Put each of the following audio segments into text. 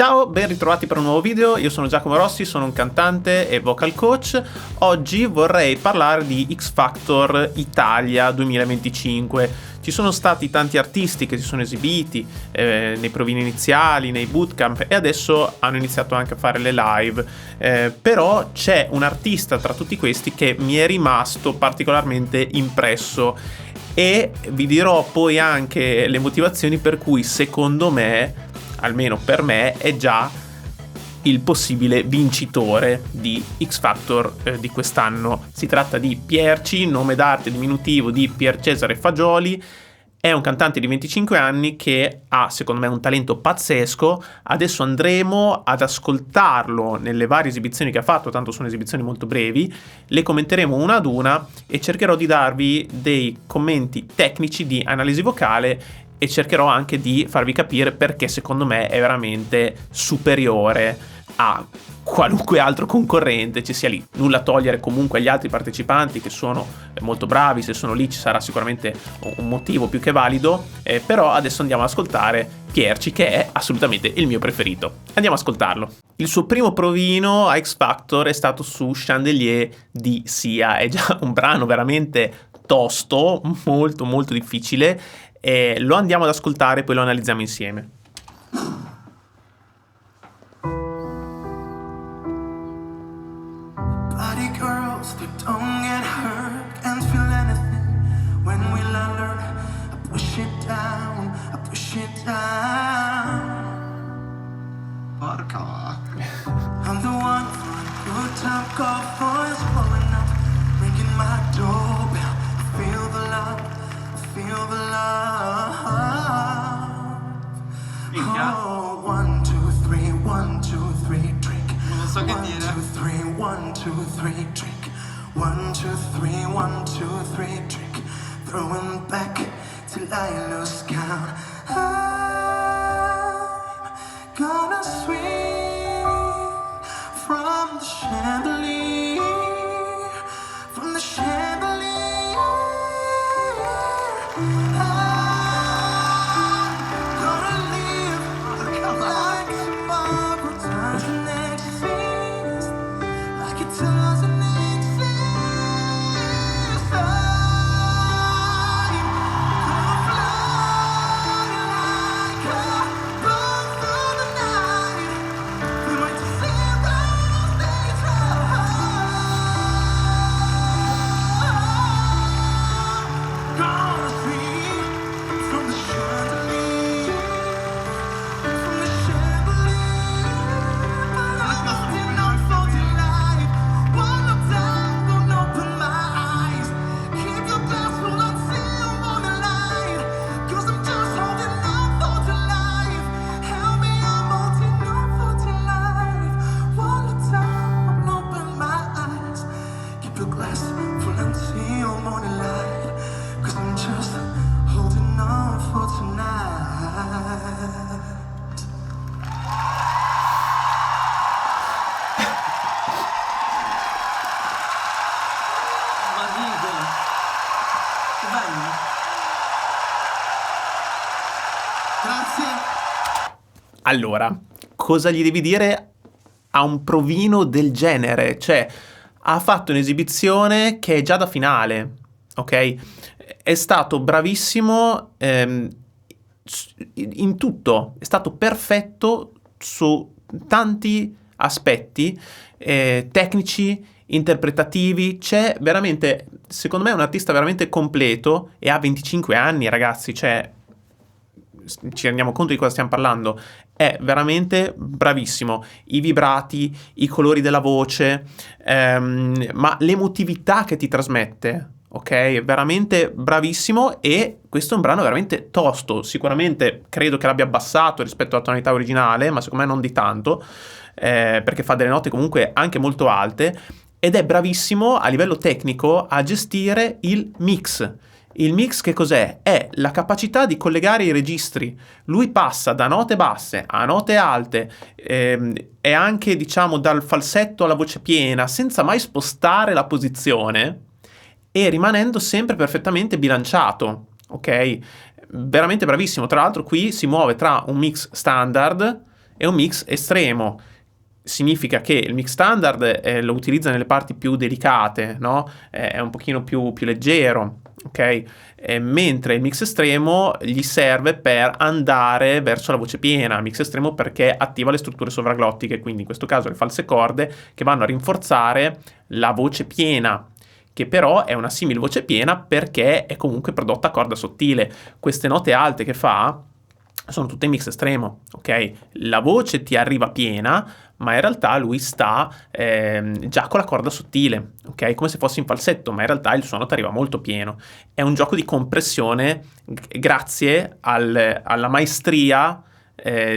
Ciao, ben ritrovati per un nuovo video. Io sono Giacomo Rossi, sono un cantante e vocal coach. Oggi vorrei parlare di X Factor Italia 2025. Ci sono stati tanti artisti che si sono esibiti nei provini iniziali, nei bootcamp, e adesso hanno iniziato anche a fare le live. Però c'è un artista tra tutti questi che mi è rimasto particolarmente impresso, e vi dirò poi anche le motivazioni per cui secondo me, almeno per me, è già il possibile vincitore di X Factor di quest'anno. Si tratta di Pierci, nome d'arte diminutivo di Pier Cesare Fagioli. È un cantante di 25 anni che ha, secondo me, un talento pazzesco. Adesso andremo ad ascoltarlo nelle varie esibizioni che ha fatto, tanto sono esibizioni molto brevi. Le commenteremo una ad una e cercherò di darvi dei commenti tecnici di analisi vocale, e cercherò anche di farvi capire perché secondo me è veramente superiore a qualunque altro concorrente ci sia lì. Nulla a togliere comunque agli altri partecipanti che sono molto bravi, se sono lì ci sarà sicuramente un motivo più che valido, però adesso andiamo ad ascoltare Pierci, che è assolutamente il mio preferito. Andiamo ad ascoltarlo. Il suo primo provino a X Factor è stato su Chandelier di Sia. È già un brano veramente tosto, molto molto difficile, e lo andiamo ad ascoltare, poi lo analizziamo insieme. Body girls that don't get hurt, can't feel anything when we learn. I push it down, I push it down. Vodka. I'm the one for a good time, call voice blowing up, ringing my doorbell. I feel the love, I feel the love. Oh, 1, 2, 3, 1, 2, 3, drink. Non so che 1, dire. 2, 3, 1, 2, 3, drink. 1, 2, 3, 1, 2, 3, drink. Throwing back till I lose count. I'm gonna swing from the chandelier, from the chandelier. I'm gonna live like tomorrow doesn't exist, like it doesn't exist. I'm gonna fly like a bird through the night. We might see those days gonna see from the chandelier, from the chandelier. Unfolding life, one more time, won't open my eyes. Keep your glass full until morning light, 'cause I'm just holding on for dear life. Help me, I'm holding on for dear life. One more time, won't open my eyes. Keep your glass full until morning light, 'cause I'm just holding on for tonight. Marigo. Che bello. Grazie. Allora, cosa gli devi dire a un provino del genere? Cioè, ha fatto un'esibizione che è già da finale, ok? È stato bravissimo in tutto, è stato perfetto su tanti aspetti tecnici, interpretativi. C'è veramente, secondo me, è un artista veramente completo, e ha 25 anni, ragazzi, cioè ci rendiamo conto di cosa stiamo parlando. È veramente bravissimo. I vibrati, i colori della voce, ma l'emotività che ti trasmette, ok? È veramente bravissimo, e questo è un brano veramente tosto. Sicuramente credo che l'abbia abbassato rispetto alla tonalità originale, ma secondo me non di tanto, perché fa delle note comunque anche molto alte, ed è bravissimo a livello tecnico a gestire il mix. Il mix che cos'è? È la capacità di collegare i registri. Lui passa da note basse a note alte, e anche, diciamo, dal falsetto alla voce piena, senza mai spostare la posizione e rimanendo sempre perfettamente bilanciato, ok? Veramente bravissimo. Tra l'altro qui si muove tra un mix standard e un mix estremo. Significa che il mix standard lo utilizza nelle parti più delicate, no? È un pochino più leggero, ok? Mentre il mix estremo gli serve per andare verso la voce piena. Mix estremo perché attiva le strutture sovraglottiche, quindi in questo caso le false corde che vanno a rinforzare la voce piena, che però è una simil voce piena perché è comunque prodotta a corda sottile. Queste note alte che fa sono tutte in mix estremo, ok? La voce ti arriva piena, ma in realtà lui sta già con la corda sottile, ok? Come se fosse in falsetto, ma in realtà il suono ti arriva molto pieno. È un gioco di compressione grazie alla maestria,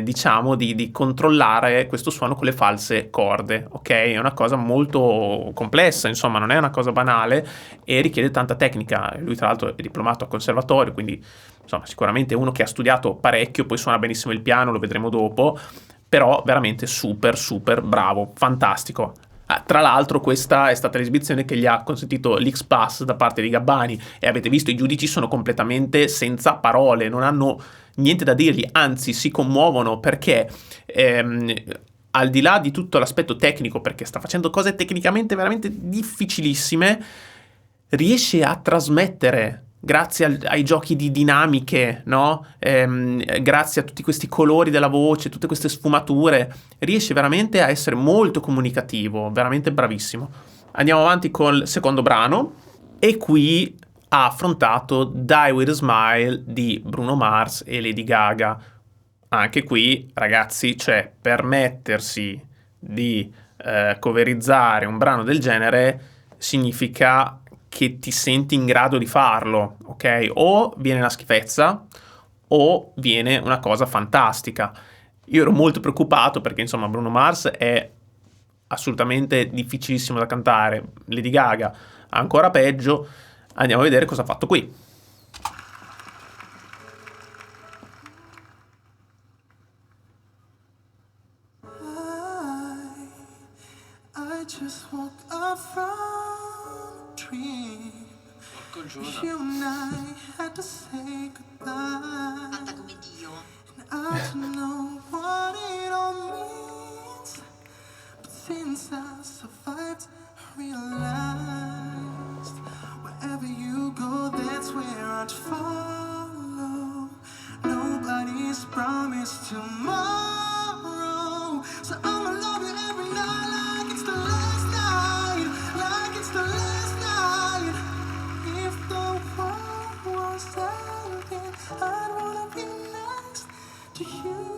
diciamo, di controllare questo suono con le false corde, ok? È una cosa molto complessa, insomma, non è una cosa banale e richiede tanta tecnica. Lui tra l'altro è diplomato a conservatorio, quindi insomma sicuramente uno che ha studiato parecchio, poi suona benissimo il piano, lo vedremo dopo, però veramente super super bravo, fantastico. Tra l'altro questa è stata l'esibizione che gli ha consentito l'X Plus da parte di Gabbani e avete visto i giudici sono completamente senza parole, non hanno niente da dirgli, anzi si commuovono perché al di là di tutto l'aspetto tecnico, perché sta facendo cose tecnicamente veramente difficilissime, riesce a trasmettere grazie ai giochi di dinamiche, no? Grazie a tutti questi colori della voce, tutte queste sfumature, riesce veramente a essere molto comunicativo, veramente bravissimo. Andiamo avanti col secondo brano e qui ha affrontato Die With A Smile di Bruno Mars e Lady Gaga. Anche qui, ragazzi, cioè permettersi di coverizzare un brano del genere significa che ti senti in grado di farlo, ok? O viene una schifezza o viene una cosa fantastica. Io ero molto preoccupato perché insomma Bruno Mars è assolutamente difficilissimo da cantare, Lady Gaga ancora peggio. Andiamo a vedere cosa ha fatto qui. I just woke up from a dream. Porco Giuda. You and I had to say goodbye. Canta come Dio. I don't know what it all means, but since I survived, I realized wherever you go, that's where I'd follow. Nobody's promised tomorrow, so I'ma love you every night like it's the last night, like it's the last night. If the world was ending, I'd wanna be next to you.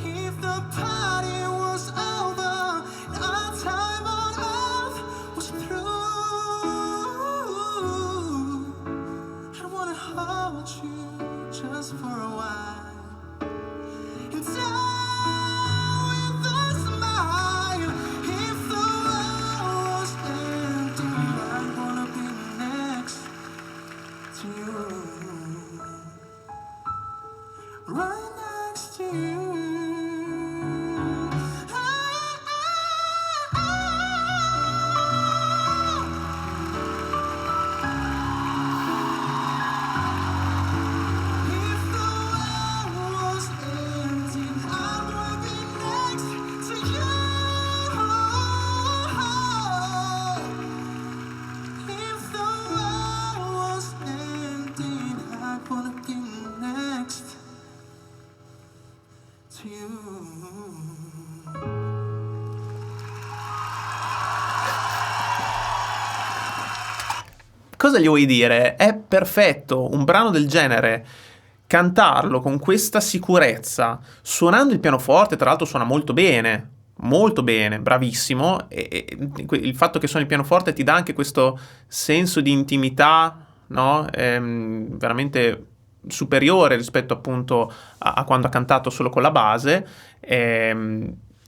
If the party was over and our time on earth was through, I'd wanna hold you just for a while and die with a smile. If the world was ending, I'd wanna be next to you, right next to you. If the world was ending, I'd wanna be next to you. If the world was ending, I'd wanna be next to you. Cosa gli vuoi dire? È perfetto, un brano del genere, cantarlo con questa sicurezza, suonando il pianoforte, tra l'altro suona molto bene, bravissimo, e il fatto che suoni il pianoforte ti dà anche questo senso di intimità, no? Veramente superiore rispetto appunto a quando ha cantato solo con la base,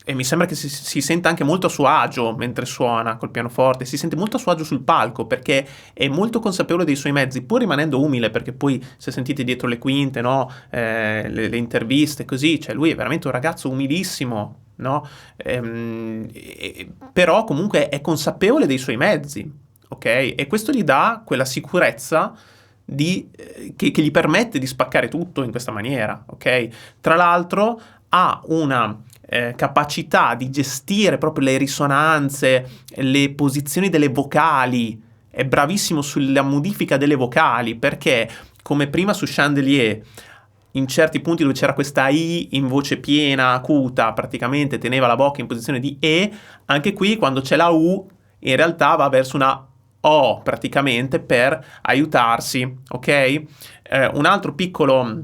e mi sembra che si senta anche molto a suo agio mentre suona col pianoforte, si sente molto a suo agio sul palco perché è molto consapevole dei suoi mezzi, pur rimanendo umile, perché poi se sentite dietro le quinte, no, le interviste così, cioè lui è veramente un ragazzo umilissimo, no? Però comunque è consapevole dei suoi mezzi, ok? E questo gli dà quella sicurezza che gli permette di spaccare tutto in questa maniera, ok? Tra l'altro ha una capacità di gestire proprio le risonanze, le posizioni delle vocali, è bravissimo sulla modifica delle vocali, perché come prima su Chandelier, in certi punti dove c'era questa I in voce piena, acuta, praticamente teneva la bocca in posizione di E, anche qui quando c'è la U in realtà va verso una O praticamente per aiutarsi, ok? Un altro piccolo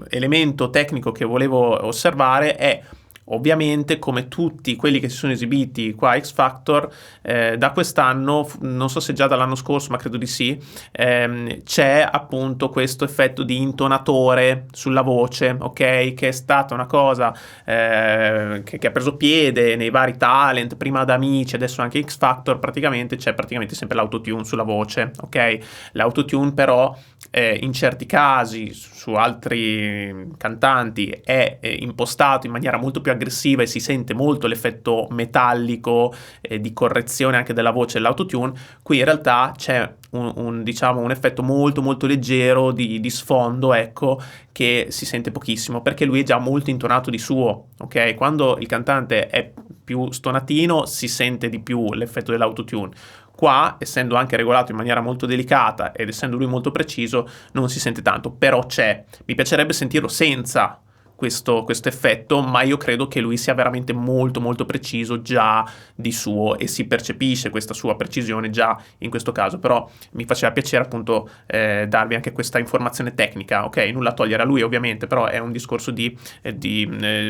elemento tecnico che volevo osservare è ovviamente, come tutti quelli che si sono esibiti qua a X Factor, da quest'anno, non so se già dall'anno scorso, ma credo di sì, c'è appunto questo effetto di intonatore sulla voce, ok? Che è stata una cosa che ha preso piede nei vari talent, prima ad Amici, adesso anche X Factor, praticamente c'è sempre l'autotune sulla voce, ok? L'autotune però in certi casi, su altri cantanti, è impostato in maniera molto più aggressiva e si sente molto l'effetto metallico di correzione anche della voce dell'autotune. Qui in realtà c'è un effetto molto molto leggero di sfondo, ecco, che si sente pochissimo, perché lui è già molto intonato di suo, ok? Quando il cantante è più stonatino si sente di più l'effetto dell'autotune. Qua, essendo anche regolato in maniera molto delicata ed essendo lui molto preciso, non si sente tanto, però c'è. Mi piacerebbe sentirlo senza questo effetto, ma io credo che lui sia veramente molto molto preciso già di suo e si percepisce questa sua precisione già in questo caso. Però mi faceva piacere appunto darvi anche questa informazione tecnica, ok? Nulla a togliere a lui ovviamente, però è un discorso di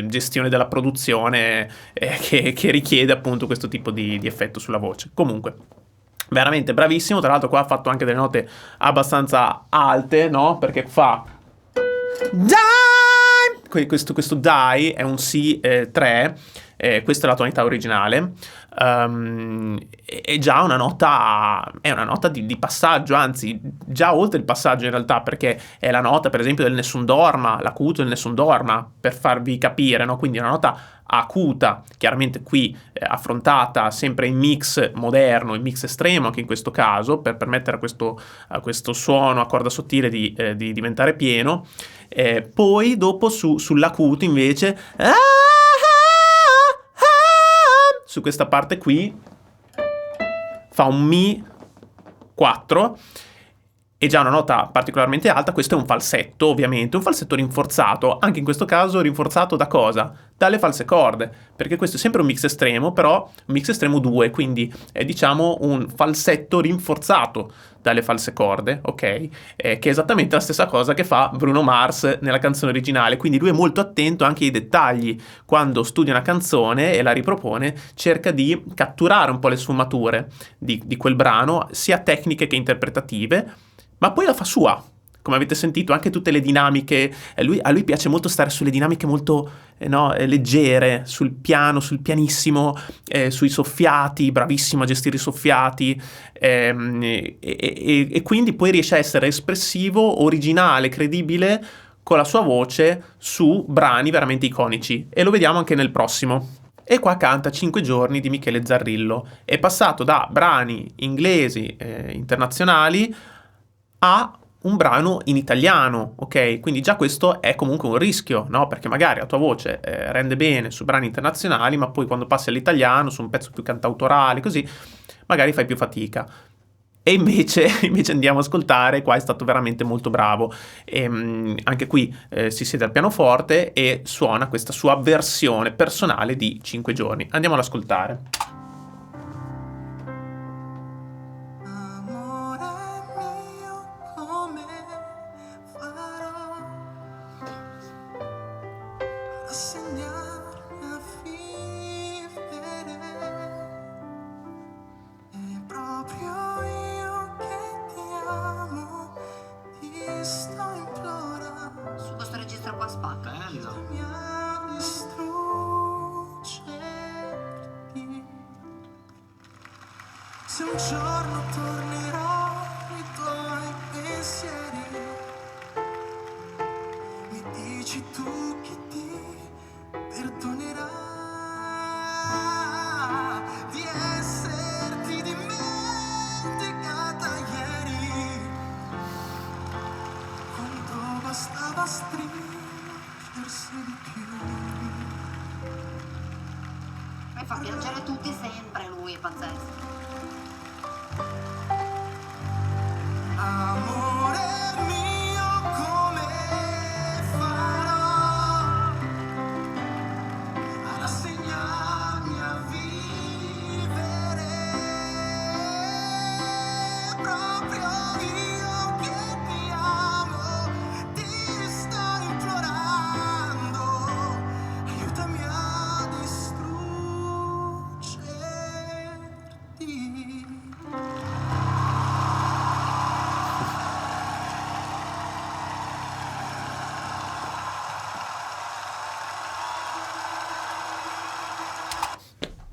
gestione della produzione che richiede appunto questo tipo di effetto sulla voce. Comunque veramente bravissimo, tra l'altro qua ha fatto anche delle note abbastanza alte, no? Perché fa Die! Questo Die è un Si3, questa è la tonalità originale, è già una nota, di passaggio, anzi già oltre il passaggio in realtà, perché è la nota per esempio del Nessun Dorma, l'acuto del Nessun Dorma, per farvi capire, no? Quindi è una nota acuta, chiaramente qui affrontata sempre in mix moderno, in mix estremo anche in questo caso, per permettere a questo suono a corda sottile di diventare pieno. Poi dopo sull'acuto invece su questa parte qui fa un Mi 4, è già una nota particolarmente alta. Questo è un falsetto, ovviamente, un falsetto rinforzato, anche in questo caso rinforzato da cosa? Dalle false corde, perché questo è sempre un mix estremo, però un mix estremo 2, quindi è diciamo un falsetto rinforzato dalle false corde, ok? Che è esattamente la stessa cosa che fa Bruno Mars nella canzone originale, quindi lui è molto attento anche ai dettagli. Quando studia una canzone e la ripropone, cerca di catturare un po' le sfumature di quel brano, sia tecniche che interpretative, ma poi la fa sua. Come avete sentito, anche tutte le dinamiche, a lui piace molto stare sulle dinamiche molto leggere, sul piano, sul pianissimo, sui soffiati, bravissimo a gestire i soffiati, e quindi poi riesce a essere espressivo, originale, credibile con la sua voce su brani veramente iconici, e lo vediamo anche nel prossimo. E qua canta 5 giorni di Michele Zarrillo. È passato da brani inglesi internazionali a un brano in italiano, ok? Quindi già questo è comunque un rischio, no? Perché magari la tua voce rende bene su brani internazionali, ma poi quando passi all'italiano, su un pezzo più cantautorale, così, magari fai più fatica. E invece andiamo a ascoltare, qua è stato veramente molto bravo. Anche qui si siede al pianoforte e suona questa sua versione personale di 5 giorni. Andiamo ad ascoltare. Amore mio, come farò a segnarmi a vivere? È proprio io che ti amo, ti sto implorando. Su questo registro qua spacca. Mi a distruggerti. Se un giorno tornerò i tuoi pensieri, mi dici tu che ti perdonerà di esserti dimenticata ieri. stringersi di più. Mi fa piangere tutti sempre, lui è pazzesco. Amore mio, come farò ad assegnarmi a vivere? Proprio io che ti amo, ti sto implorando, aiutami a distruggerti.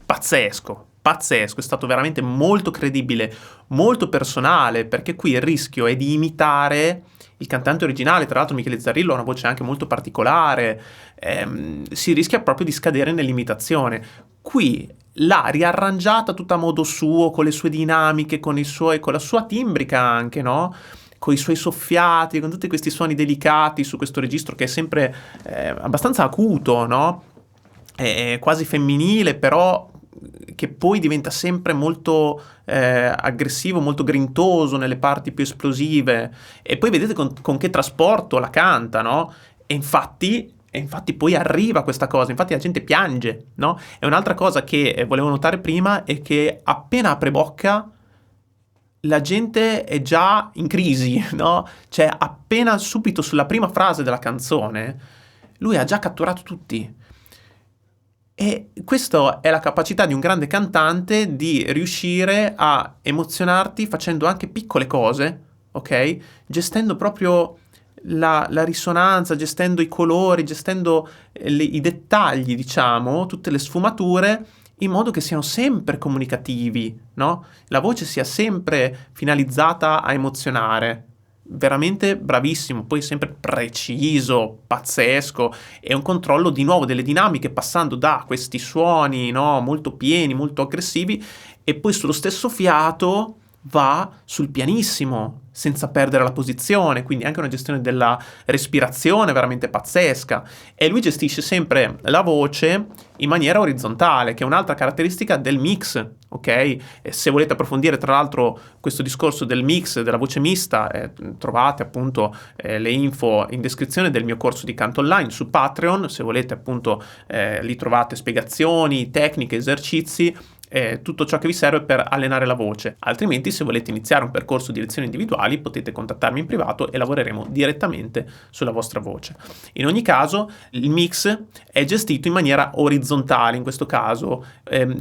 Pazzesco, pazzesco, è stato veramente molto credibile, molto personale, perché qui il rischio è di imitare il cantante originale. Tra l'altro Michele Zarrillo ha una voce anche molto particolare, si rischia proprio di scadere nell'imitazione. Qui l'ha riarrangiata tutta a modo suo, con le sue dinamiche, con la sua timbrica anche, no? Con i suoi soffiati, con tutti questi suoni delicati su questo registro che è sempre abbastanza acuto, no? È quasi femminile, però che poi diventa sempre molto aggressivo, molto grintoso nelle parti più esplosive, e poi vedete con che trasporto la canta, no? E infatti poi arriva questa cosa, infatti la gente piange, no? E un'altra cosa che volevo notare prima è che appena apre bocca la gente è già in crisi, no? Cioè appena subito sulla prima frase della canzone lui ha già catturato tutti. E questa è la capacità di un grande cantante di riuscire a emozionarti facendo anche piccole cose, ok? Gestendo proprio la risonanza, gestendo i colori, gestendo i dettagli, diciamo, tutte le sfumature, in modo che siano sempre comunicativi, no? La voce sia sempre finalizzata a emozionare. Veramente bravissimo, poi sempre preciso, pazzesco, e un controllo di nuovo delle dinamiche, passando da questi suoni, no, molto pieni, molto aggressivi, e poi sullo stesso fiato va sul pianissimo senza perdere la posizione, quindi anche una gestione della respirazione veramente pazzesca. E lui gestisce sempre la voce in maniera orizzontale, che è un'altra caratteristica del mix, ok? E se volete approfondire tra l'altro questo discorso del mix, della voce mista, trovate appunto le info in descrizione del mio corso di canto online su Patreon. Se volete appunto lì trovate spiegazioni, tecniche, esercizi, tutto ciò che vi serve per allenare la voce. Altrimenti, se volete iniziare un percorso di lezioni individuali, potete contattarmi in privato e lavoreremo direttamente sulla vostra voce. In ogni caso, il mix è gestito in maniera orizzontale in questo caso,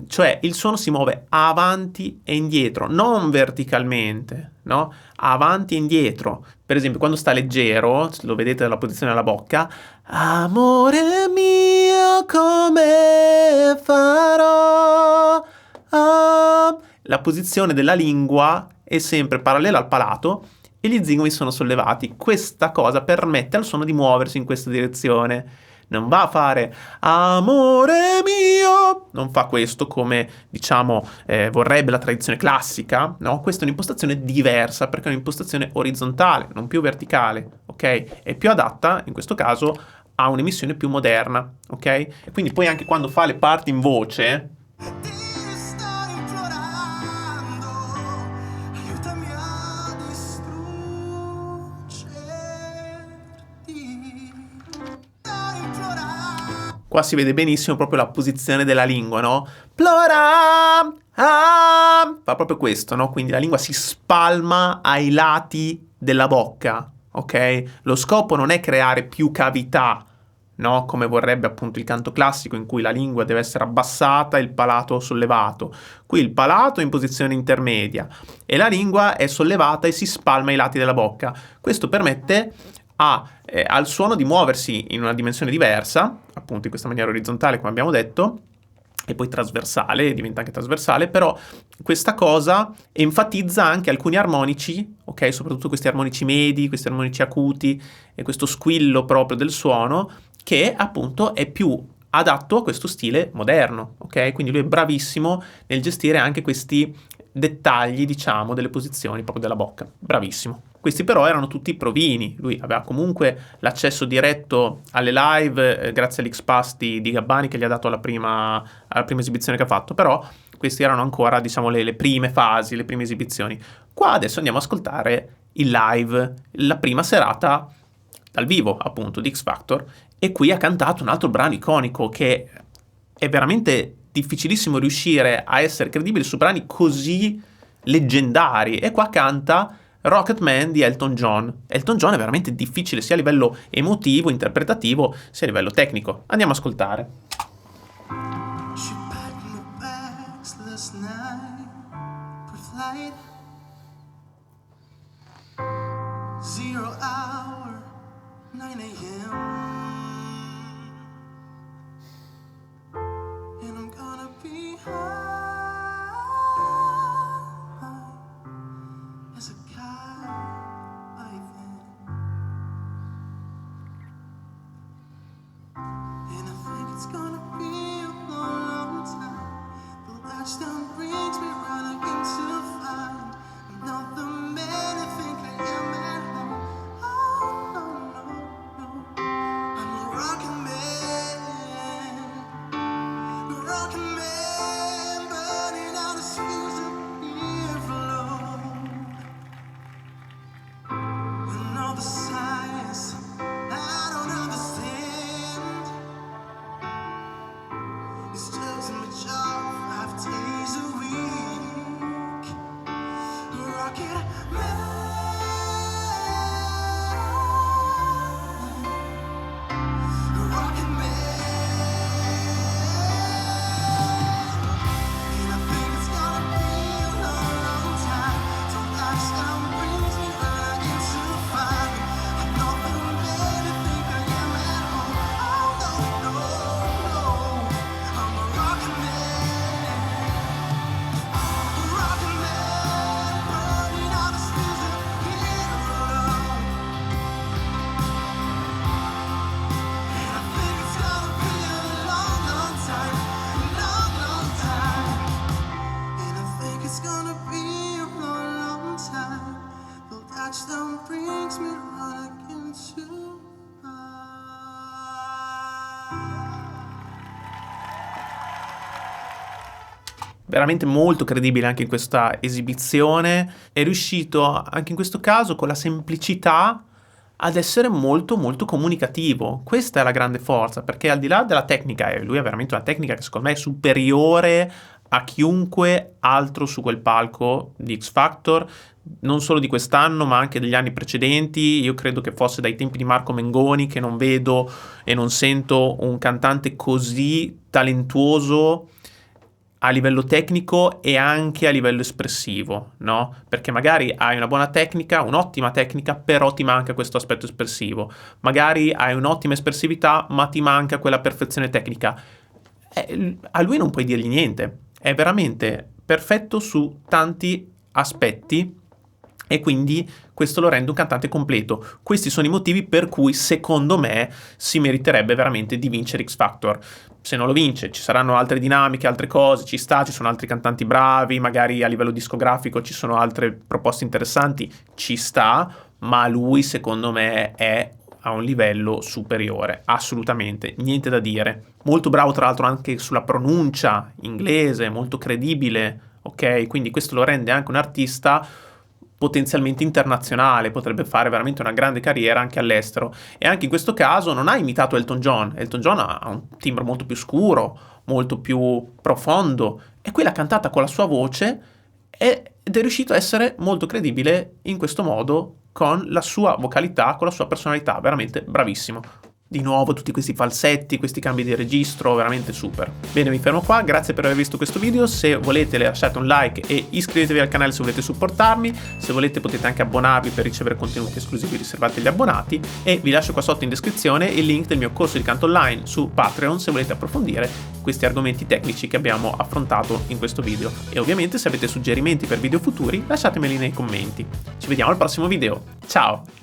cioè il suono si muove avanti e indietro, non verticalmente, no? Avanti e indietro. Per esempio, quando sta leggero, lo vedete dalla posizione della bocca, amore mio, come farò? La posizione della lingua è sempre parallela al palato e gli zigomi sono sollevati. Questa cosa permette al suono di muoversi in questa direzione. Non va a fare amore mio, non fa questo come, diciamo, vorrebbe la tradizione classica, no? Questa è un'impostazione diversa, perché è un'impostazione orizzontale, non più verticale, ok? È più adatta, in questo caso, a un'emissione più moderna, ok? E quindi poi anche quando fa le parti in voce, Ti sto implorando, aiutami a distruggerti. Sto implorando. qua si vede benissimo proprio la posizione della lingua, no? Fa proprio questo, no? Quindi la lingua si spalma ai lati della bocca, ok? Lo scopo non è creare più cavità, no? Come vorrebbe appunto il canto classico, in cui la lingua deve essere abbassata e il palato sollevato. Qui il palato è in posizione intermedia e la lingua è sollevata e si spalma ai lati della bocca. Questo permette al suono di muoversi in una dimensione diversa, appunto in questa maniera orizzontale, come abbiamo detto, e poi trasversale, diventa anche trasversale, però questa cosa enfatizza anche alcuni armonici, ok? Soprattutto questi armonici medi, questi armonici acuti e questo squillo proprio del suono, che appunto è più adatto a questo stile moderno, ok? Quindi lui è bravissimo nel gestire anche questi dettagli, diciamo, delle posizioni proprio della bocca. Bravissimo. Questi però erano tutti provini, lui aveva comunque l'accesso diretto alle live grazie all'X-Pass di Gabbani che gli ha dato alla prima esibizione che ha fatto, però questi erano ancora, diciamo, le prime fasi, le prime esibizioni. Qua adesso andiamo ad ascoltare il live, la prima serata dal vivo, appunto, di X Factor, e qui ha cantato un altro brano iconico che è veramente difficilissimo riuscire a essere credibili su brani così leggendari, e qua canta Rocket Man di Elton John. Elton John è veramente difficile sia a livello emotivo, interpretativo, sia a livello tecnico. Andiamo ad ascoltare. She packed my bags last night for flight. 0 hour, 9 a.m. And I'm gonna be high as a kite by then. And I think it's gonna be a long time. The touchdown brings me right again to find I'm not the man I think I am at home. Oh no, no, no. I'm a rockin' man, burning out the fuse of beer flow. And all the signs I don't understand. It's just my job 5 days a week. Rocket Man, Rocket Man. And I think it's gonna be a long, long time till touchdown brings me right into the fire. I'm not the man I think I am at home. Oh no, no, no. I'm a rocket man, burning out the fuse of hero. And I think it's gonna be a long, long time, long, long time. And I think it's gonna be a long, long time till touchdown brings me right again to Veramente molto credibile anche in questa esibizione, è riuscito anche in questo caso con la semplicità ad essere molto molto comunicativo. Questa è la grande forza, perché al di là della tecnica, e lui ha veramente una tecnica che secondo me è superiore a chiunque altro su quel palco di X Factor, non solo di quest'anno ma anche degli anni precedenti. Io credo che fosse dai tempi di Marco Mengoni che non vedo e non sento un cantante così talentuoso a livello tecnico e anche a livello espressivo, no? Perché magari hai una buona tecnica, un'ottima tecnica, però ti manca questo aspetto espressivo. Magari hai un'ottima espressività, ma ti manca quella perfezione tecnica. A lui non puoi dirgli niente. È veramente perfetto su tanti aspetti e quindi questo lo rende un cantante completo. Questi sono i motivi per cui secondo me si meriterebbe veramente di vincere X Factor. Se non lo vince ci saranno altre dinamiche, altre cose, ci sono altri cantanti bravi, magari a livello discografico ci sono altre proposte interessanti, ci sta, ma lui secondo me è a un livello superiore, assolutamente, niente da dire. Molto bravo tra l'altro anche sulla pronuncia inglese, molto credibile, ok? Quindi questo lo rende anche un artista potenzialmente internazionale, potrebbe fare veramente una grande carriera anche all'estero. E anche in questo caso non ha imitato Elton John. Elton John ha un timbro molto più scuro, molto più profondo, e qui l'ha cantata con la sua voce ed è riuscito a essere molto credibile in questo modo, con la sua vocalità, con la sua personalità, veramente bravissimo. Di nuovo tutti questi falsetti, questi cambi di registro, veramente super. Bene, mi fermo qua, grazie per aver visto questo video. Se volete lasciate un like e iscrivetevi al canale se volete supportarmi. Se volete potete anche abbonarvi per ricevere contenuti esclusivi riservati agli abbonati, e vi lascio qua sotto in descrizione il link del mio corso di canto online su Patreon se volete approfondire questi argomenti tecnici che abbiamo affrontato in questo video. E ovviamente se avete suggerimenti per video futuri lasciatemeli nei commenti. Ci vediamo al prossimo video, ciao!